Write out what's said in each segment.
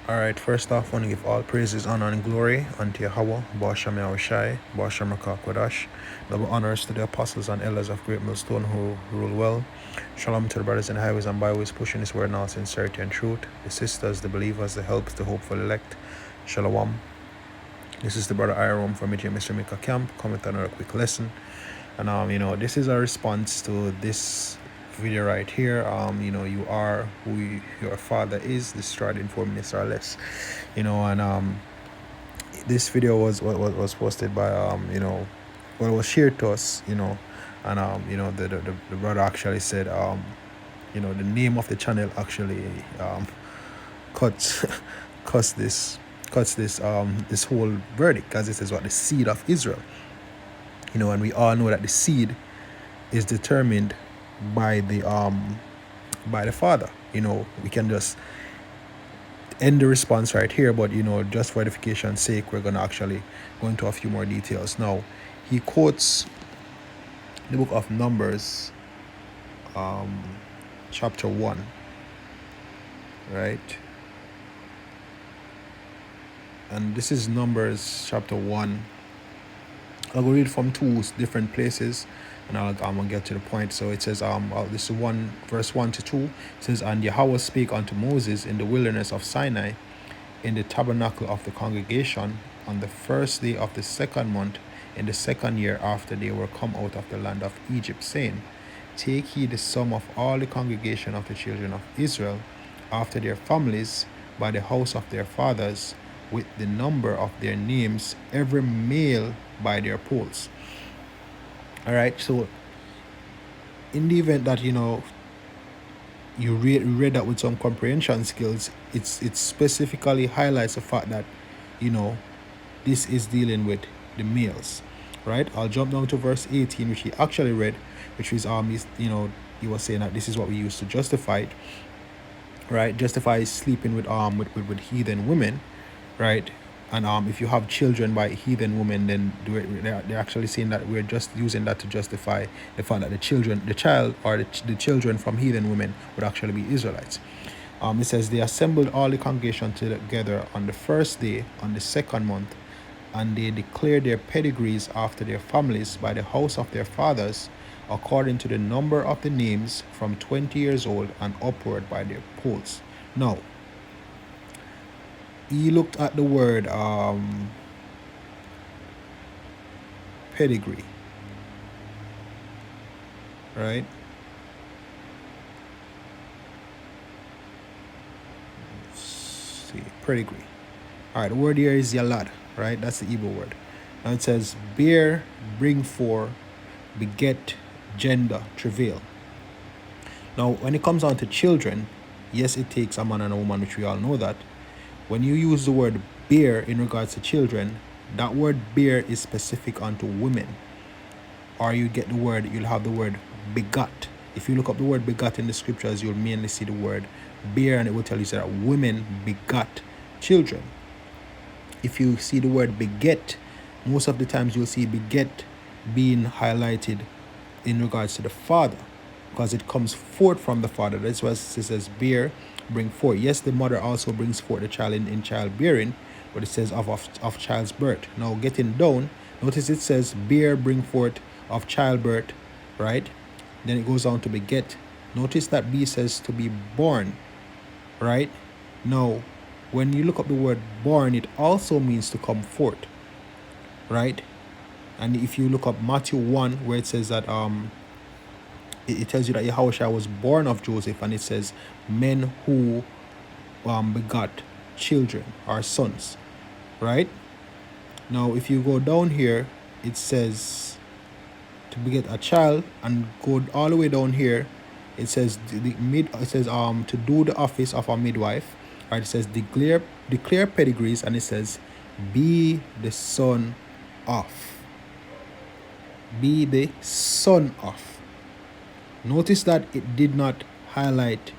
Alright, first off, I want to give all praises, honor, and glory unto Yahweh, Ba'ashem Yahushai, Ba'ashem Rakakwadash. Double honors to the apostles and elders of Great Millstone who rule well. Shalom to the brothers in highways and byways pushing this word in all sincerity and truth. The sisters, the believers, the helps, the hopeful elect. Shalom. This is the brother Iron from Mr. Mika Camp, coming with another quick lesson. And this is a response to this video right here. You are who your father is. This started in 4 minutes or less. And this video was posted by it was shared to us. The brother actually said the name of the channel actually cuts cuts this this whole verdict, as it is what the seed of Israel. And we all know that the seed is determined by the father. We can just end the response right here, but just for edification's sake, we're gonna actually go into a few more details. Now, he quotes the book of Numbers, chapter 1, right? And this is Numbers chapter 1. I'll go read from two different places, and I'm gonna get to the point. So it says, this is verse 1 to 2. It says, "And Yahweh spake unto Moses in the wilderness of Sinai, in the tabernacle of the congregation, on the first day of the second month, in the second year after they were come out of the land of Egypt, saying, Take ye the sum of all the congregation of the children of Israel, after their families, by the house of their fathers, with the number of their names, every male by their polls." All right, so in the event that you read that with some comprehension skills, it specifically highlights the fact that this is dealing with the males, right? I'll jump down to verse 18, which he actually read, which is he was saying that this is what we use to justify it, right? Justify sleeping with heathen women, right? And if you have children by heathen women, then they're actually saying that we're just using that to justify the fact that the children from heathen women would actually be Israelites. It says, "They assembled all the congregation together on the first day, on the second month, and they declared their pedigrees after their families by the house of their fathers, according to the number of the names, from 20 years old and upward by their polls." Now, he looked at the word pedigree, right? Let's see, pedigree. All right, the word here is yalad, right? That's the Hebrew word. Now it says, bear, bring forth, beget, gender, travail. Now, when it comes down to children, yes, it takes a man and a woman, which we all know that. When you use the word bear in regards to children, that word bear is specific unto women. Or you'll have the word begot. If you look up the word begot in the scriptures, you'll mainly see the word bear, and it will tell you that women begot children. If you see the word beget, most of the times you'll see beget being highlighted in regards to the father, because it comes forth from the father. That's why it says bear, bring forth. Yes, the mother also brings forth the child in childbearing, but it says of child's birth. Now, getting down, notice it says bear, bring forth, of childbirth, right? Then it goes on to beget. Notice that B says to be born, right? Now, when you look up the word born, it also means to come forth, right? And if you look up Matthew 1, where it says that it tells you that Yahushua was born of Joseph, and it says men who begot children or sons, right? Now, if you go down here, it says to beget a child, and go all the way down here, it says to do the office of a midwife, right? It says declare pedigrees, and it says be the son of. Be the son of. Notice that it did not highlight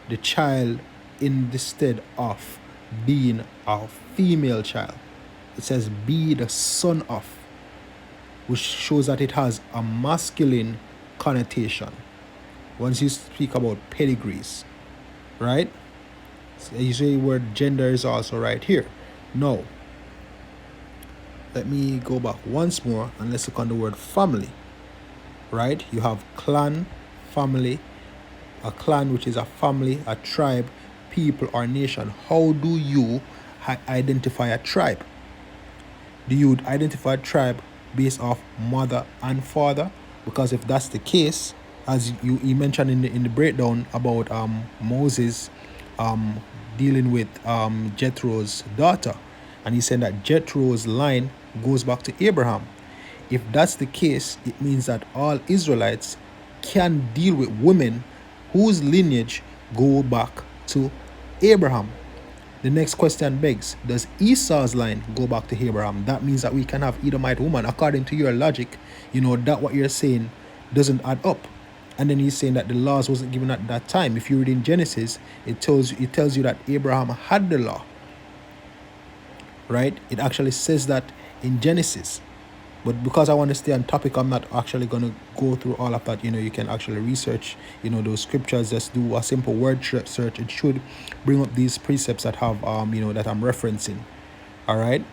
the child in the stead of being a female child. It says be the son of, which shows that it has a masculine connotation once you speak about pedigrees, right? You say the word gender is also right here. No. Let me go back once more and let's look on the word family. Right? You have clan, family, a clan, which is a family, a tribe, people, or nation. How do you identify a tribe? Do you identify a tribe based off mother and father? Because if that's the case, as you mentioned in the breakdown about Moses um, dealing with Jethro's daughter, and he said that Jethro's line goes back to Abraham. If that's the case, it means that all Israelites can deal with women whose lineage go back to Abraham. The next question begs, does Esau's line go back to Abraham? That means that we can have Edomite woman. According to your logic, that what you're saying doesn't add up. And then he's saying that the laws wasn't given at that time. If you read in Genesis, it tells you that Abraham had the law. Right? It actually says that in Genesis. But because I want to stay on topic, I'm not actually going to go through all of that. You can actually research, those scriptures. Just do a simple word search. It should bring up these precepts that have, that I'm referencing. All right.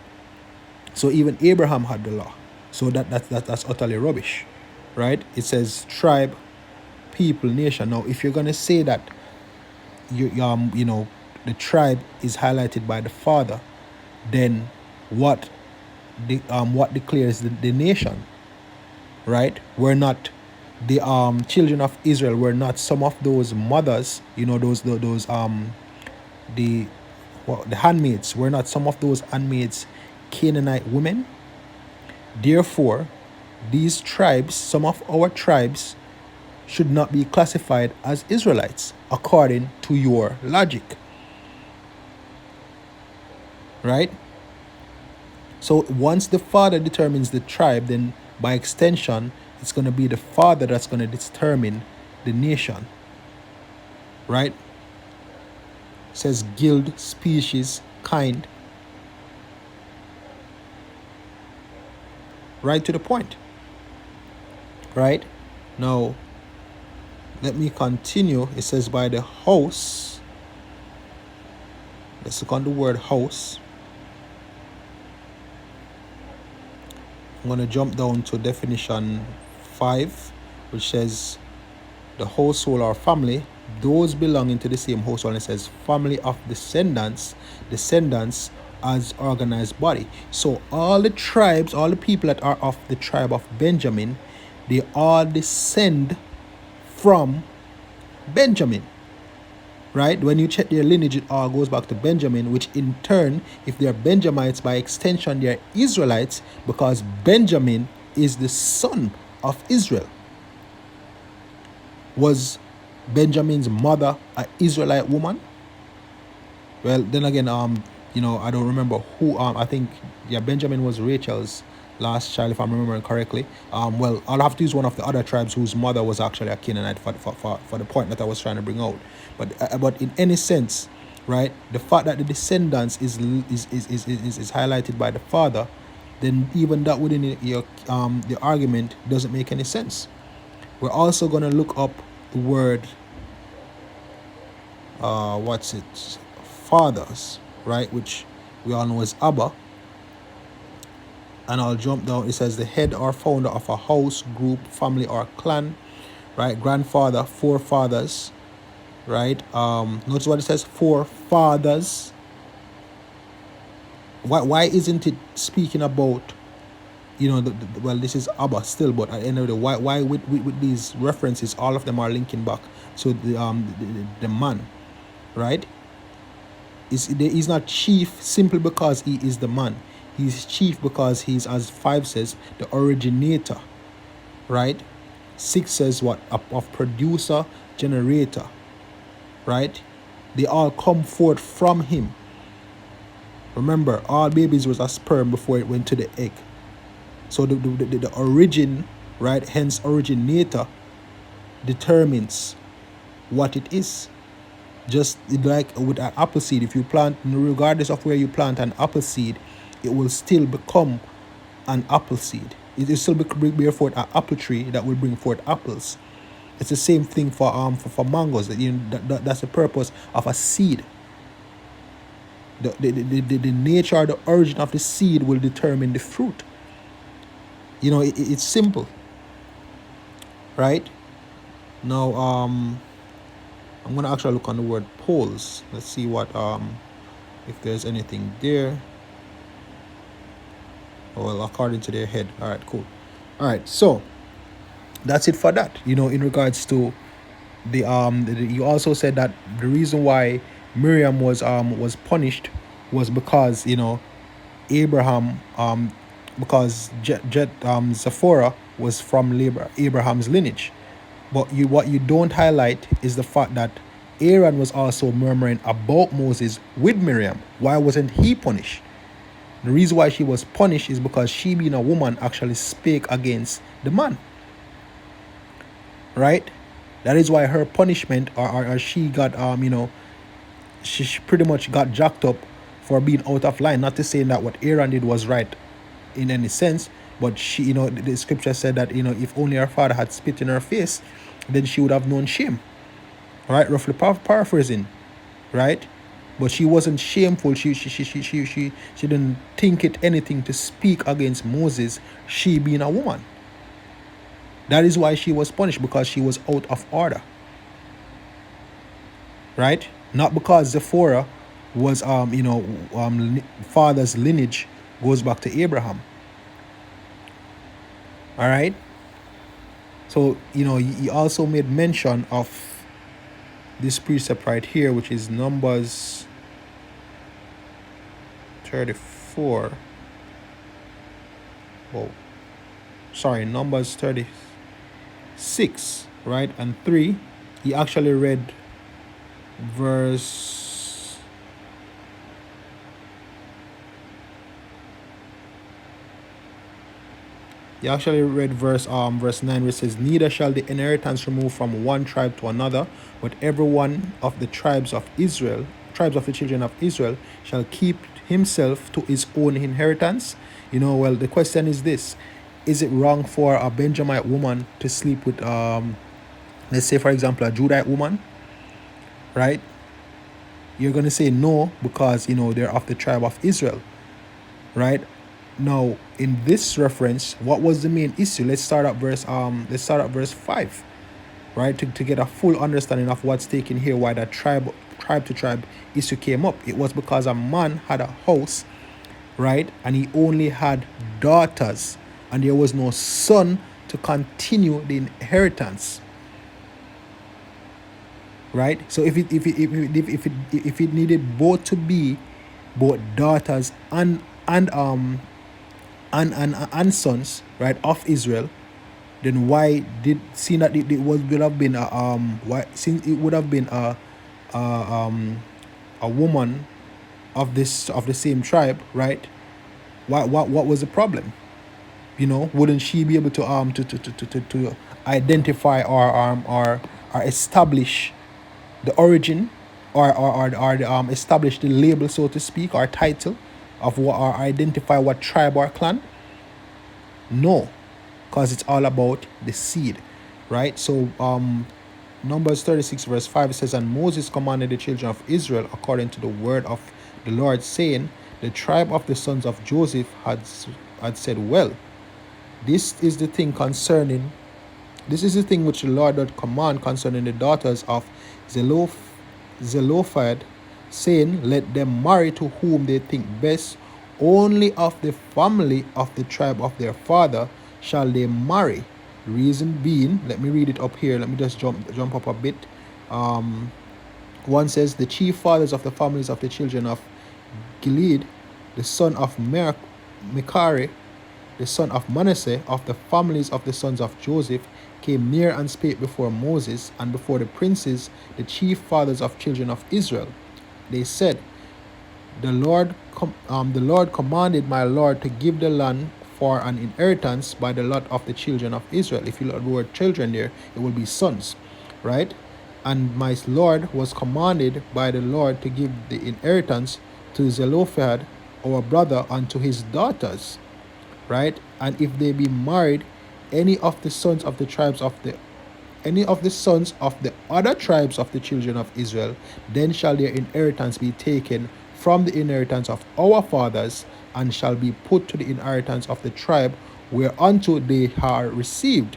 So even Abraham had the law. So that's utterly rubbish, right? It says tribe, people, nation. Now, if you're going to say that the tribe is highlighted by the father, then what declares the nation, right? We're not the children of Israel. We're not some of those mothers, those the handmaids. We're not some of those handmaids Canaanite women. Therefore, these tribes, some of our tribes, should not be classified as Israelites according to your logic, right? So once the father determines the tribe, then by extension, it's going to be the father that's going to determine the nation. Right? It says guild, species, kind. Right to the point. Right? Now, let me continue. It says by the house. Let's look on the word house. I'm going to jump down to definition 5, which says the household or family, those belonging to the same household. It says family of descendants as organized body. So all the tribes, all the people that are of the tribe of Benjamin, they all descend from Benjamin. Right? When you check their lineage, it all goes back to Benjamin, which in turn, if they are Benjamites, by extension, they are Israelites, because Benjamin is the son of Israel. Was Benjamin's mother an Israelite woman? Well, then again, I don't remember who. I think, Benjamin was Rachel's last child, if I'm remembering correctly. Well, I'll have to use one of the other tribes whose mother was actually a Canaanite for the point that I was trying to bring out. But in any sense, right, the fact that the descendants is highlighted by the father, then even that within the argument doesn't make any sense. We're also going to look up the word, fathers, right, which we all know as Abba. And I'll jump down. It says the head or founder of a house, group, family, or clan, right? Grandfather, forefathers, right? Notice what it says, forefathers. Why isn't it speaking about, well, this is Abba still, but at the end of the day, why with these references, all of them are linking back to the man, right? He's not chief simply because he is the man. He's chief because he's, as 5 says, the originator, right? 6 says what? Of producer, generator, right? They all come forth from him. Remember, all babies was a sperm before it went to the egg. So the origin, right, hence originator, determines what it is. Just like with an apple seed, if you plant, regardless of where you plant an apple seed, it will still become an apple seed. It will still bear forth an apple tree that will bring forth apples. It's the same thing for mangoes. That's the purpose of a seed, The nature or the origin of the seed will determine the fruit. It's simple, right? Now, I'm gonna actually look on the word poles. Let's see what if there's anything there. Well, according to their head. All right, cool. All right, so that's it for that. In regards to you also said that the reason why Miriam was punished was because Abraham because Zephora was from Abraham's lineage. But what you don't highlight is the fact that Aaron was also murmuring about Moses with Miriam. Why wasn't he punished? The reason why she was punished is because she, being a woman, actually spake against the man. Right? That is why her punishment, or she got she pretty much got jacked up for being out of line. Not to say that what Aaron did was right in any sense, but she, the scripture said that if only her father had spit in her face, then she would have known shame. Right? Roughly paraphrasing, right? But she wasn't shameful. She didn't think it anything to speak against Moses, she being a woman. That is why she was punished, because she was out of order. Right? Not because Zephora was father's lineage goes back to Abraham. All right? So, he also made mention of this precept right here, which is Numbers 34. Oh, sorry, Numbers 36, right? And 3. He actually read verse. He actually read verse 9, where it says, "Neither shall the inheritance remove from one tribe to another, but every one of the tribes of Israel, tribes of the children of Israel, shall keep himself to his own inheritance." Well, the question is this: is it wrong for a Benjamite woman to sleep with, let's say, for example, a Judite woman? Right? You're gonna say no, because they're of the tribe of Israel, right? Now, in this reference, what was the main issue? Let's start at verse 5, right? To get a full understanding of what's taken here, why that tribe to tribe issue came up. It was because a man had a house, right? And he only had daughters, and there was no son to continue the inheritance. Right? So if it needed both to be both daughters and sons, right, of Israel, then why did, seeing that it would have been since it would have been a woman of the same tribe, right? What was the problem? Wouldn't she be able to identify or establish the origin, or establish the label, so to speak, or title of what, or identify what tribe or clan? No, because it's all about the seed, right? So Numbers 36 verse 5 says, "And Moses commanded the children of Israel according to the word of the Lord, saying, the tribe of the sons of Joseph had said, well, this is the thing which the Lord doth command concerning the daughters of Zelophehad, saying, let them marry to whom they think best. Only of the family of the tribe of their father shall they marry." Reason being, let me read it up here. Let me just jump up a bit. One says, "The chief fathers of the families of the children of Gilead, the son of Mechari, the son of Manasseh, of the families of the sons of Joseph, came near and spake before Moses and before the princes, the chief fathers of children of Israel. They said, the Lord commanded my Lord to give the land for an inheritance by the lot of the children of Israel." If you look at the word children there, it will be sons, right? "And my Lord was commanded by the Lord to give the inheritance to Zelophehad, our brother, unto his daughters," right? "And if they be married, any of the sons of the other tribes of the children of Israel, then shall their inheritance be taken from the inheritance of our fathers, and shall be put to the inheritance of the tribe whereunto they are received.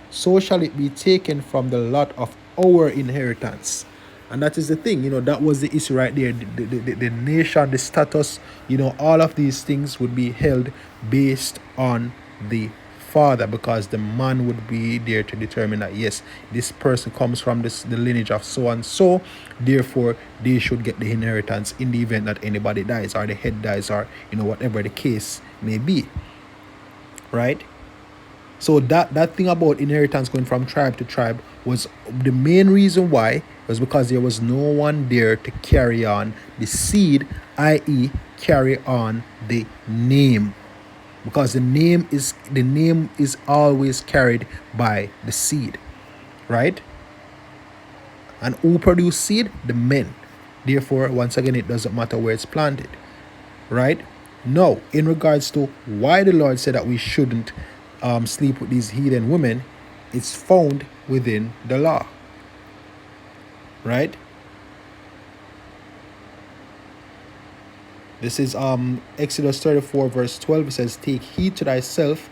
So shall it be taken from the lot of our inheritance. And that is the thing, that was the issue right there. The nation, the status, all of these things would be held based on the father, because the man would be there to determine that yes, this person comes from the lineage of so and so, therefore they should get the inheritance in the event that anybody dies or the head dies, or whatever the case may be, right? So that thing about inheritance going from tribe to tribe was the main reason why, was because there was no one there to carry on the seed, i.e. carry on the name. Because the name is always carried by the seed, right? And who produce seed? The men. Therefore, once again, it doesn't matter where it's planted, right? Now, in regards to why the Lord said that we shouldn't sleep with these heathen women, it's found within the law, right? This is Exodus 34 verse 12. It says, take heed to thyself,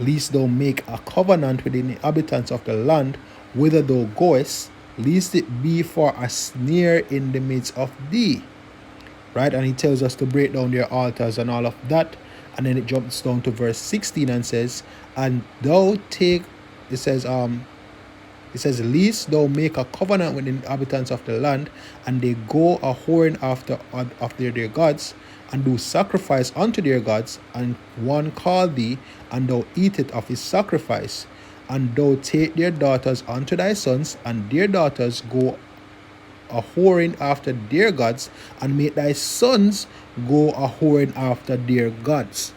lest thou make a covenant with the inhabitants of the land whither thou goest, lest it be for a snare in the midst of thee. Right? And he tells us to break down their altars and all of that. And then it jumps down to verse 16 and says, and thou take, it says, lest thou make a covenant with the inhabitants of the land, and they go a whoring after their gods, and do sacrifice unto their gods, and one call thee, and thou eat it of his sacrifice. And thou take their daughters unto thy sons, and their daughters go a whoring after their gods, and make thy sons go a whoring after their gods.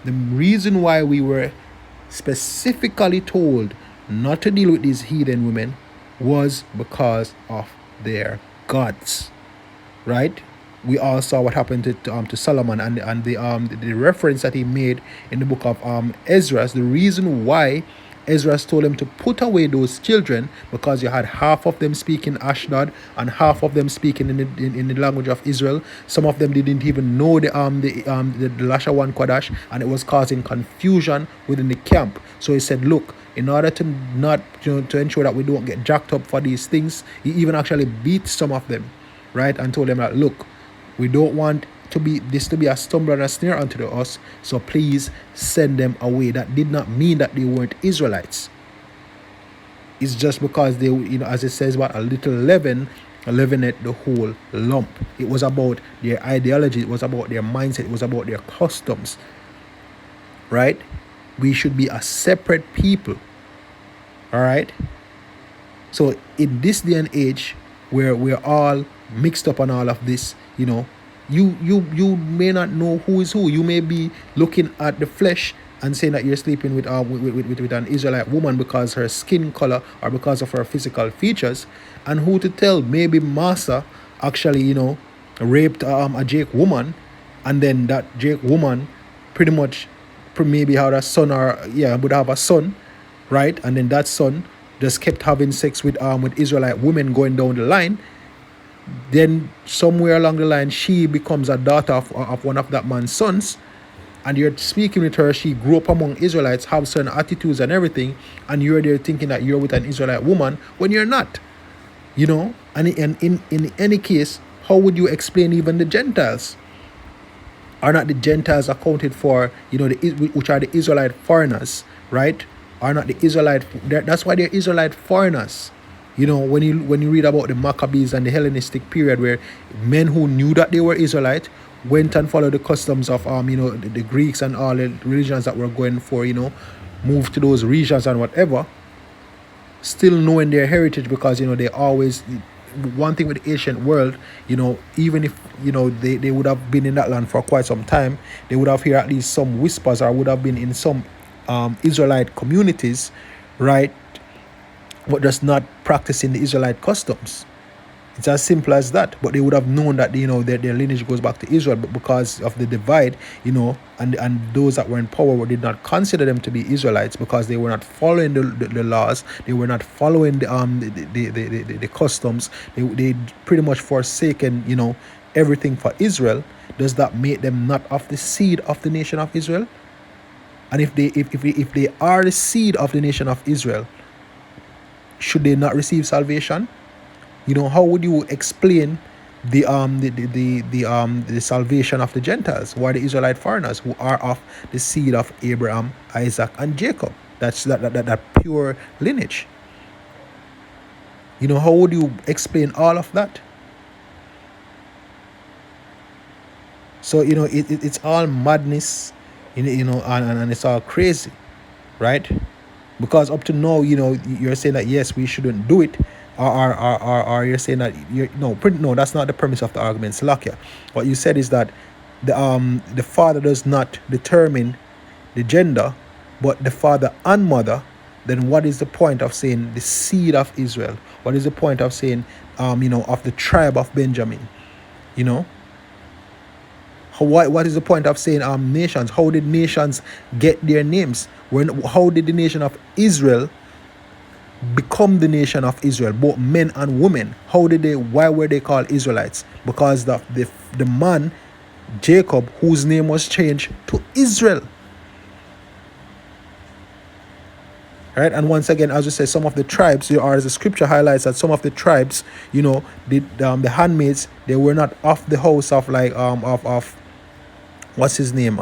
The reason why we were specifically told not to deal with these heathen women was because of their gods, right? We all saw what happened to Solomon, and the reference that he made in the book of Ezra. The reason why Ezra told him to put away those children, because you had half of them speaking Ashdod and half of them speaking in the language of Israel. Some of them didn't even know the Lashawan Kodash, and it was causing confusion within the camp. So he said, look, in order to not to ensure that we don't get jacked up for these things, he even actually beat some of them, right, and told them that, look, we don't want to be a stumble and a snare unto us, so please send them away. That did not mean that they weren't Israelites. It's just because they, as it says, about a little leaven leaveneth the whole lump. It was about their ideology, it was about their mindset, it was about their customs, right? We should be a separate people, all right? So in this day and age where we're all mixed up on all of this, you may not know who is who. You may be looking at the flesh and saying that you're sleeping with an Israelite woman because her skin color or because of her physical features, and who to tell, maybe Massa actually raped a Jake woman, and then that Jake woman pretty much maybe had a son, or would have a son, right? And then that son just kept having sex with Israelite women going down the line. Then somewhere along the line, she becomes a daughter of one of that man's sons, and you're speaking with her. She grew up among Israelites, have certain attitudes and everything, and you're there thinking that you're with an Israelite woman when you're not, and in any case, how would you explain even the Gentiles? Are not the Gentiles accounted for, which are the Israelite foreigners, right? Are not the Israelite, that's why they're Israelite foreigners. When you read about the Maccabees and the Hellenistic period, where men who knew that they were Israelite went and followed the customs of the Greeks and all the religions that were going for, moved to those regions and whatever, still knowing their heritage, because they always, one thing with the ancient world, even if they would have been in that land for quite some time, they would have heard at least some whispers, or would have been in some Israelite communities, right, but just not practicing the Israelite customs. It's as simple as that. But they would have known that their lineage goes back to Israel, but because of the divide, and those that were in power did not consider them to be Israelites, because they were not following the laws, they were not following the customs. They pretty much forsaken everything for Israel, does that make them not of the seed of the nation of Israel? And if they are the seed of the nation of Israel, should they not receive salvation? How would you explain the salvation of the Gentiles, who are the Israelite foreigners, who are of the seed of Abraham, Isaac, and Jacob? That's that pure lineage. How would you explain all of that? So it's all madness, and it's all crazy, right? Because up to now, you're saying that yes, we shouldn't do it, or you're saying that no, that's not the premise of the argument. Salakia, what you said is that the father does not determine the gender, but the father and mother. Then what is the point of saying the seed of Israel? What is the point of saying of the tribe of Benjamin? What is the point of saying nations? How did nations get their names? How did the nation of Israel become the nation of Israel, both men and women? Why were they called Israelites? Because the man Jacob, whose name was changed to Israel. Right, and once again, as we say, some of the tribes, or as the scripture highlights, that some of the tribes, the handmaids, they were not of the house of of what's his name?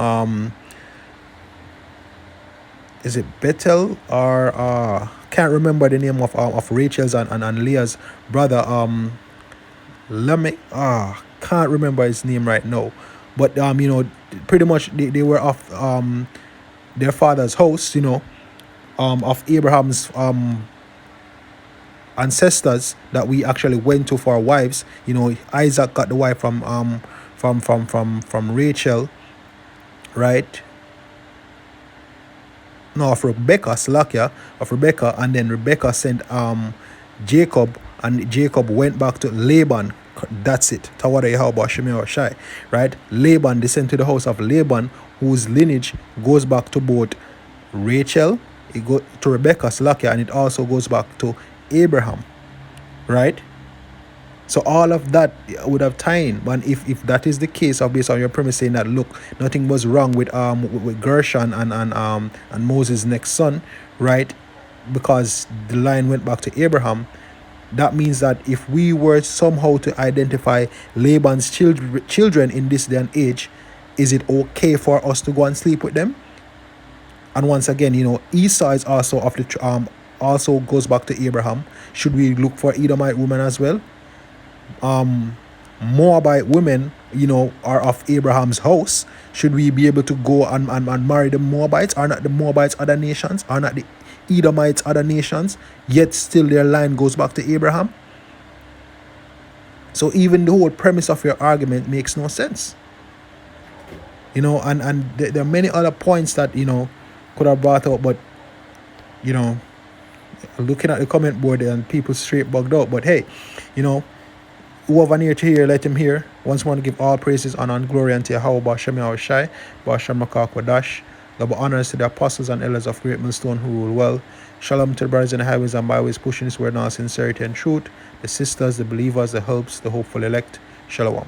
Is it Bethel, or can't remember the name of Rachel's and Leah's brother. Lamech. Can't remember his name right now, but pretty much they were of their father's house. Of Abraham's ancestors that we actually went to for our wives. Isaac got the wife from Rachel, right? No, of Rebecca, Slakia, of Rebecca, and then Rebecca sent Jacob, and Jacob went back to Laban. That's it. Tawada Yahweh Shemir Shai, right? Laban, they sent to the house of Laban, whose lineage goes back to both Rachel, it go to Rebecca, Slakia, and it also goes back to Abraham, right? So all of that would have time. But if that is the case, or based on your premise saying that look, nothing was wrong with Gershon and Moses' next son, right? Because the line went back to Abraham. That means that if we were somehow to identify Laban's children in this day and age, is it okay for us to go and sleep with them? And once again, Esau is also of the also goes back to Abraham. Should we look for Edomite women as well? Moabite women, are of Abraham's house. Should we be able to go and marry the Moabites? Are not the Moabites other nations? Are not the Edomites other nations? Yet still their line goes back to Abraham. So even the whole premise of your argument makes no sense. And there are many other points that could have brought out, but looking at the comment board and people straight bugged out. But hey, whoever near to hear, let him hear. Once more to give all praises, honor, and glory unto Yahweh Bashem Yahushai, Bashem Makak double honors to the apostles and elders of Great Millstone who rule well. Shalom to the brothers in the highways and byways pushing this word now, sincerity and truth. The sisters, the believers, the helps, the hopeful elect. Shalom.